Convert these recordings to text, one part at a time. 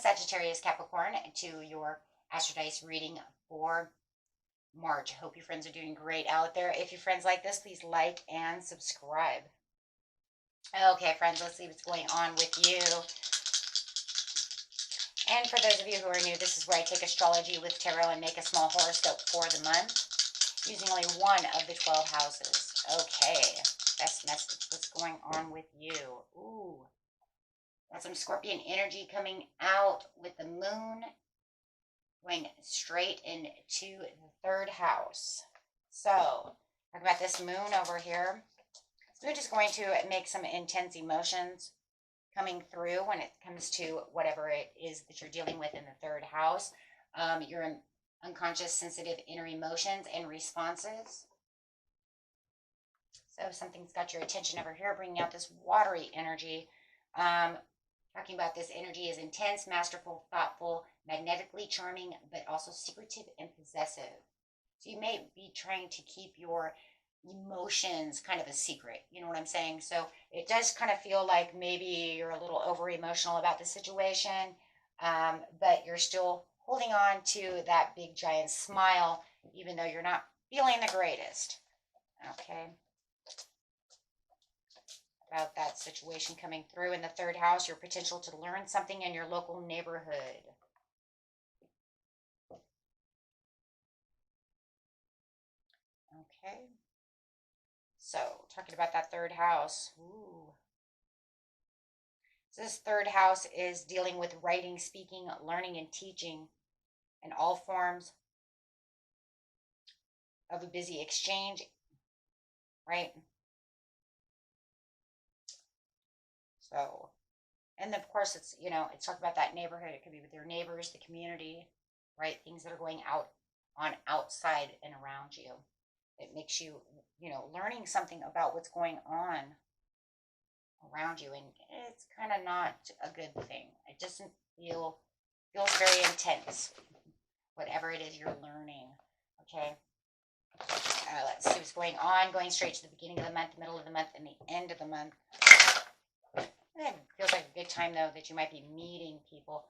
Sagittarius, Capricorn, to your Astro Dice reading for March. Hope your friends are doing great out there. If your friends like this, please like and subscribe. Okay, friends, let's see what's going on with you. And for those of you who are new, this is where I take astrology with tarot and make a small horoscope for the month, using only one of the 12 houses. Okay, best message. What's going on with you? Ooh, got some Scorpion energy coming out with the moon going straight into the third house. So, talk about this moon over here. This moon is going to make some intense emotions coming through when it comes to whatever it is that you're dealing with in the third house. Your unconscious, sensitive inner emotions and responses. So something's got your attention over here, bringing out this watery energy. Talking about this energy is intense, masterful, thoughtful, magnetically charming, but also secretive and possessive. So you may be trying to keep your emotions kind of a secret. You know what I'm saying? So it does kind of feel like maybe you're a little over emotional about the situation, but you're still holding on to that big giant smile, even though you're not feeling the greatest. Okay. About that situation coming through in the third house, your potential to learn something in your local neighborhood. Okay. So, talking about that third house. Ooh. So this third house is dealing with writing, speaking, learning, and teaching, and all forms of a busy exchange, right? So, and of course, it's, it's talking about that neighborhood. It could be with your neighbors, the community, right? Things that are going out on outside and around you. It makes you, learning something about what's going on around you. And it's kind of not a good thing. It doesn't feels very intense, whatever it is you're learning. Okay. Let's see what's going on. Going straight to the beginning of the month, middle of the month, and the end of the month. It feels like a good time, though, that you might be meeting people.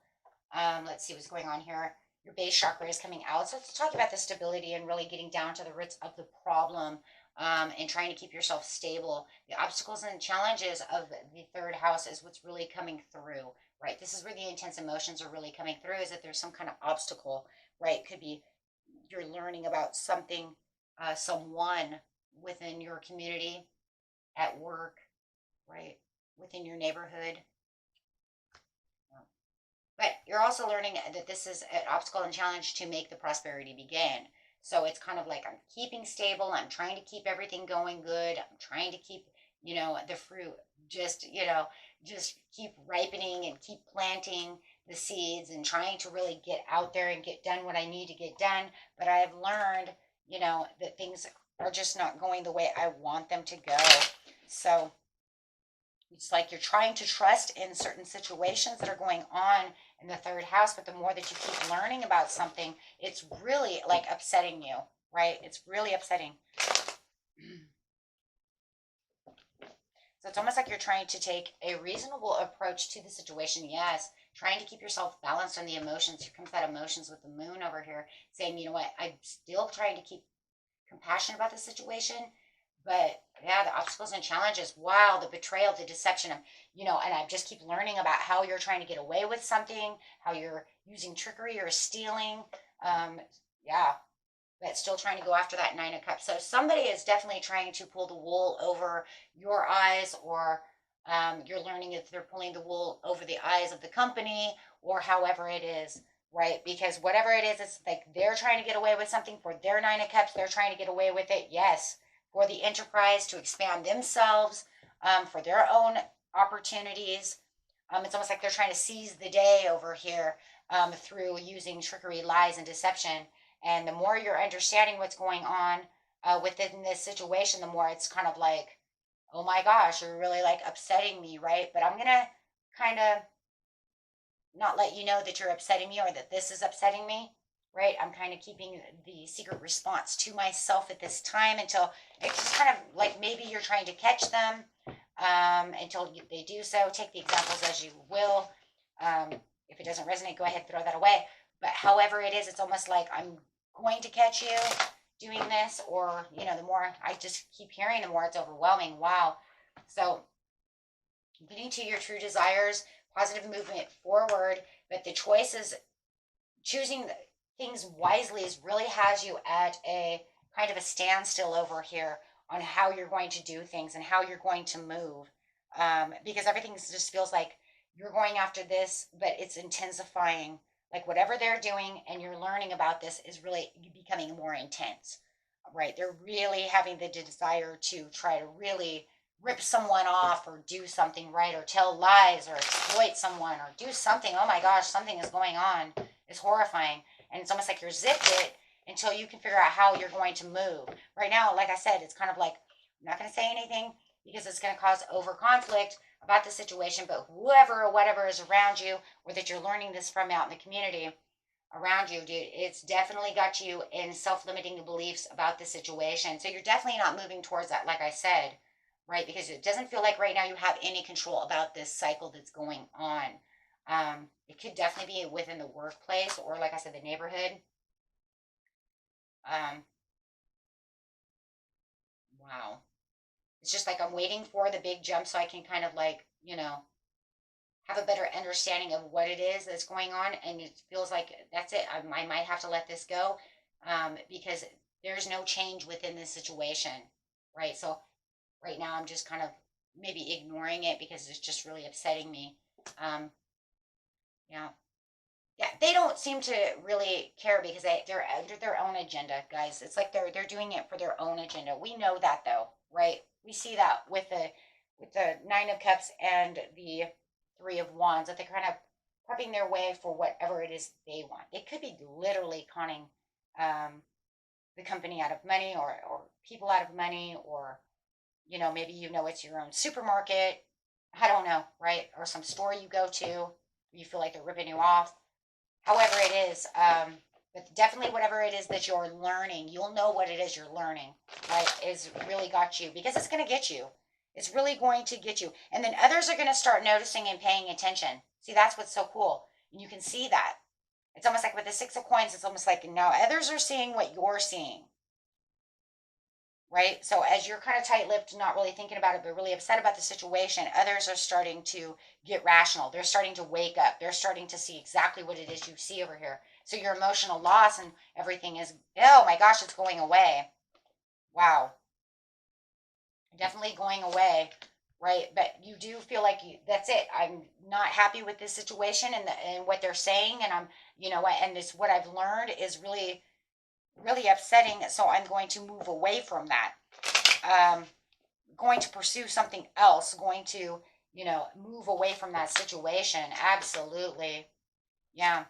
Let's see what's going on here. Your base chakra is coming out. So it's talking about the stability and really getting down to the roots of the problem, and trying to keep yourself stable. The obstacles and challenges of the third house is what's really coming through, right? This is where the intense emotions are really coming through, is that there's some kind of obstacle, right? It could be you're learning about something, someone within your community, at work, right? Within your neighborhood. But you're also learning that this is an obstacle and challenge to make the prosperity begin. So it's kind of like, I'm keeping stable. I'm trying to keep everything going good. I'm trying to keep, the fruit just keep ripening and keep planting the seeds and trying to really get out there and get done what I need to get done. But I have learned, that things are just not going the way I want them to go. So it's like you're trying to trust in certain situations that are going on in the third house, but the more that you keep learning about something, it's really like upsetting you, right? It's really upsetting. So it's almost like you're trying to take a reasonable approach to the situation. Yes, trying to keep yourself balanced on the emotions. Here comes that emotions with the moon over here, saying, you know what, I'm still trying to keep compassion about the situation. But yeah, the obstacles and challenges, wow, the betrayal, the deception, and I just keep learning about how you're trying to get away with something, how you're using trickery or stealing. Yeah, but still trying to go after that Nine of Cups. So somebody is definitely trying to pull the wool over your eyes, or you're learning if they're pulling the wool over the eyes of the company, or however it is, right? Because whatever it is, it's like they're trying to get away with something for their Nine of Cups. They're trying to get away with it. Yes. For the enterprise to expand themselves, for their own opportunities. It's almost like they're trying to seize the day over here, through using trickery, lies, and deception. And the more you're understanding what's going on within this situation, the more it's kind of like, oh my gosh, you're really like upsetting me, right? But I'm going to kind of not let you know that you're upsetting me or that this is upsetting me. Right, I'm kind of keeping the secret response to myself at this time until it's just kind of like maybe you're trying to catch them, until they do so. Take the examples as you will. If it doesn't resonate, go ahead and throw that away. But however it is, it's almost like I'm going to catch you doing this, or, you know, the more I just keep hearing, the more it's overwhelming. Wow. So getting to your true desires, positive movement forward, but the choices, choosing things wisely is really has you at a kind of a standstill over here on how you're going to do things and how you're going to move. Because everything just feels like you're going after this, but it's intensifying. Like whatever they're doing and you're learning about this is really becoming more intense, right? They're really having the desire to try to really rip someone off or do something, right? Or tell lies or exploit someone or do something. Oh my gosh, something is going on. It's horrifying. And it's almost like you're zipped it until you can figure out how you're going to move. Right now, like I said, it's kind of like, I'm not going to say anything because it's going to cause over conflict about the situation, but whoever or whatever is around you, or that you're learning this from out in the community around you, dude, it's definitely got you in self-limiting beliefs about the situation. So you're definitely not moving towards that, like I said, right? Because it doesn't feel like right now you have any control about this cycle that's going on. It could definitely be within the workplace or, like I said, the neighborhood. Um, wow. It's just like I'm waiting for the big jump so I can kind of like, you know, have a better understanding of what it is that's going on. And it feels like that's it. I might have to let this go, because there's no change within this situation, right? So right now I'm just kind of maybe ignoring it because it's just really upsetting me. Yeah. Yeah, they don't seem to really care because they're under their own agenda, guys. It's like they're doing it for their own agenda. We know that though, right? We see that with the Nine of Cups and the Three of Wands, that they're kind of prepping their way for whatever it is they want. It could be literally conning um, the company out of money, or people out of money, or, you know, maybe, you know, it's your own supermarket. I don't know, right? Or some store you go to, you feel like they're ripping you off. However it is, but definitely whatever it is that you're learning, you'll know what it is you're learning, right? Is really got you, because it's going to get you. It's really going to get you. And then others are going to start noticing and paying attention. See, that's what's so cool. And you can see that. It's almost like with the Six of Coins, it's almost like now others are seeing what you're seeing, right? So as you're kind of tight-lipped, not really thinking about it, but really upset about the situation, others are starting to get rational. They're starting to wake up. They're starting to see exactly what it is you see over here. So your emotional loss and everything is, oh my gosh, it's going away. Wow. Definitely going away, right? But you do feel like that's it. I'm not happy with this situation and what they're saying. And I'm, you know what, and this, what I've learned is really, really upsetting. So I'm going to move away from that. Um, Going to pursue something else, going to, you know, move away from that situation. Absolutely. Yeah,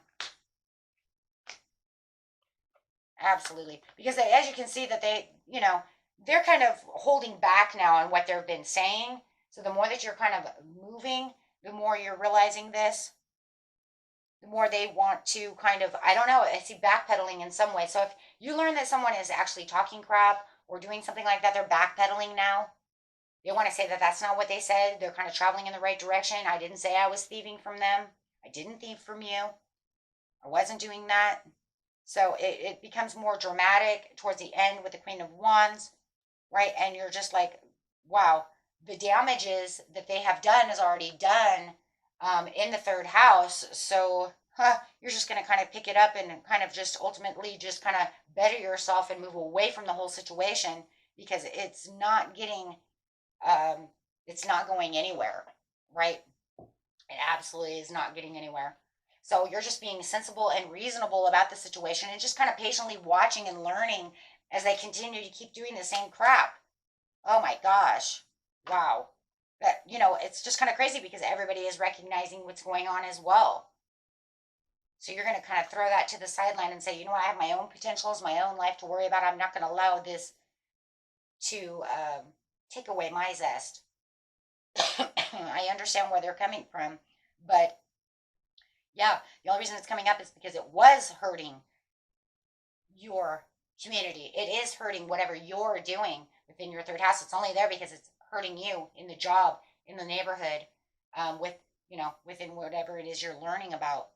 absolutely. Because they, as you can see that they, you know, they're kind of holding back now on what they've been saying. So the more that you're kind of moving, the more you're realizing this, the more they want to kind of, I don't know, I see backpedaling in some way. So if you learn that someone is actually talking crap or doing something like that, they're backpedaling now. They want to say that that's not what they said. They're kind of traveling in the right direction. I didn't say I was thieving from them. I didn't thieve from you. I wasn't doing that. So it becomes more dramatic towards the end with the Queen of Wands, right? And you're just like, wow, the damages that they have done is already done, in the third house. So you're just going to kind of pick it up and kind of just ultimately just kind of better yourself and move away from the whole situation, because it's not getting, um, it's not going anywhere, right? It absolutely is not getting anywhere. So you're just being sensible and reasonable about the situation and just kind of patiently watching and learning as they continue to keep doing the same crap. Oh my gosh. Wow. But, you know, it's just kind of crazy because everybody is recognizing what's going on as well. So you're going to kind of throw that to the sideline and say, you know, I have my own potentials, my own life to worry about. I'm not going to allow this to take away my zest. I understand where they're coming from, but yeah, the only reason it's coming up is because it was hurting your community. It is hurting whatever you're doing within your third house. It's only there because it's hurting you in the job, in the neighborhood, with you know, within whatever it is you're learning about.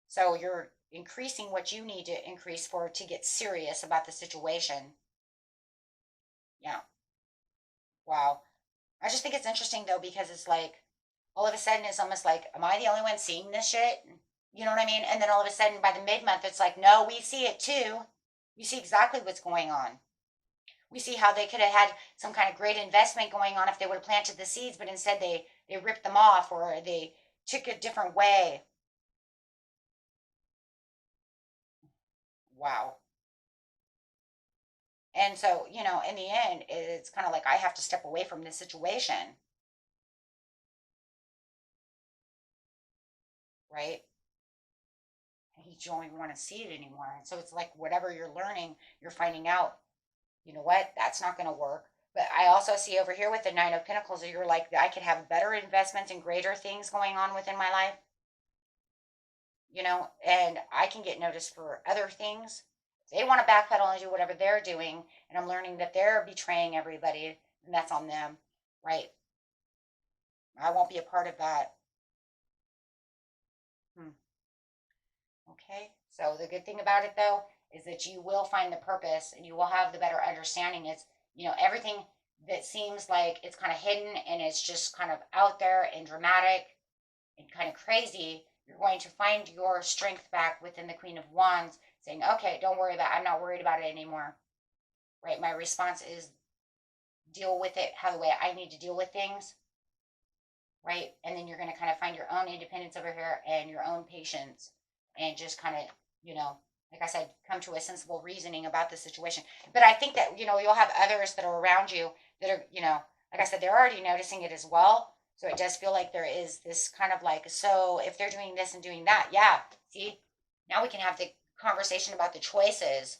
So you're increasing what you need to increase for to get serious about the situation. Yeah. Wow. I just think it's interesting though, because it's like all of a sudden it's almost like, am I the only one seeing this shit? You know what I mean? And then all of a sudden by the mid-month, it's like, no, we see it too. We see exactly what's going on. We see how they could have had some kind of great investment going on if they would have planted the seeds, but instead they ripped them off or they took a different way. Wow. And so, you know, in the end, it's kind of like I have to step away from this situation, right? And you don't even want to see it anymore. And so it's like whatever you're learning, you're finding out, you know what, that's not going to work. But I also see over here with the Nine of Pentacles, you're like, I could have better investments and greater things going on within my life, you know, and I can get noticed for other things. They want to backpedal and do whatever they're doing, and I'm learning that they're betraying everybody, and that's on them, right? I won't be a part of that. Hmm. Okay. So the good thing about it though is that you will find the purpose and you will have the better understanding. It's, you know, everything that seems like it's kind of hidden and it's just kind of out there and dramatic and kind of crazy, you're going to find your strength back within the Queen of Wands saying, okay, don't worry about it. I'm not worried about it anymore. Right? My response is deal with it how the way I need to deal with things. Right? And then you're going to kind of find your own independence over here and your own patience and just kind of, you know, like I said, come to a sensible reasoning about the situation. But I think that, you know, you'll have others that are around you that are, you know, like I said, they're already noticing it as well. So it does feel like there is this kind of like, so if they're doing this and doing that, yeah, see, now we can have the conversation about the choices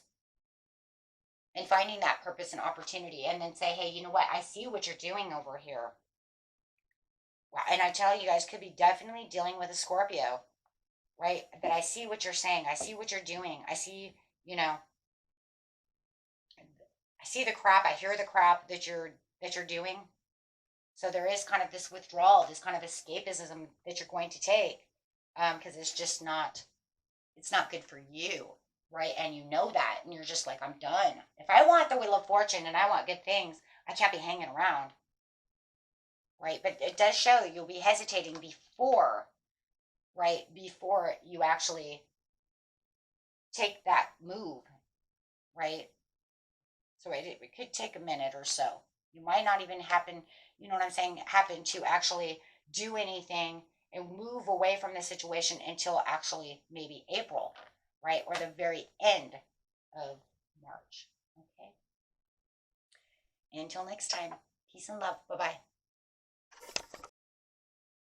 and finding that purpose and opportunity and then say, hey, you know what? I see what you're doing over here. And I tell you guys, could be definitely dealing with a Scorpio, right? But I see what you're saying. I see what you're doing. I see, you know, I see the crap. I hear the crap that you're doing. So there is kind of this withdrawal, this kind of escapism that you're going to take, because it's just not, it's not good for you, right? And you know that, and you're just like, I'm done. If I want the Wheel of Fortune and I want good things, I can't be hanging around, right? But it does show that you'll be hesitating before, right? Before you actually take that move, right? So it could take a minute or so. You might not even happen, you know what I'm saying, happen to actually do anything and move away from the situation until actually maybe April, right? Or the very end of March. Okay. Until next time, peace and love. Bye bye.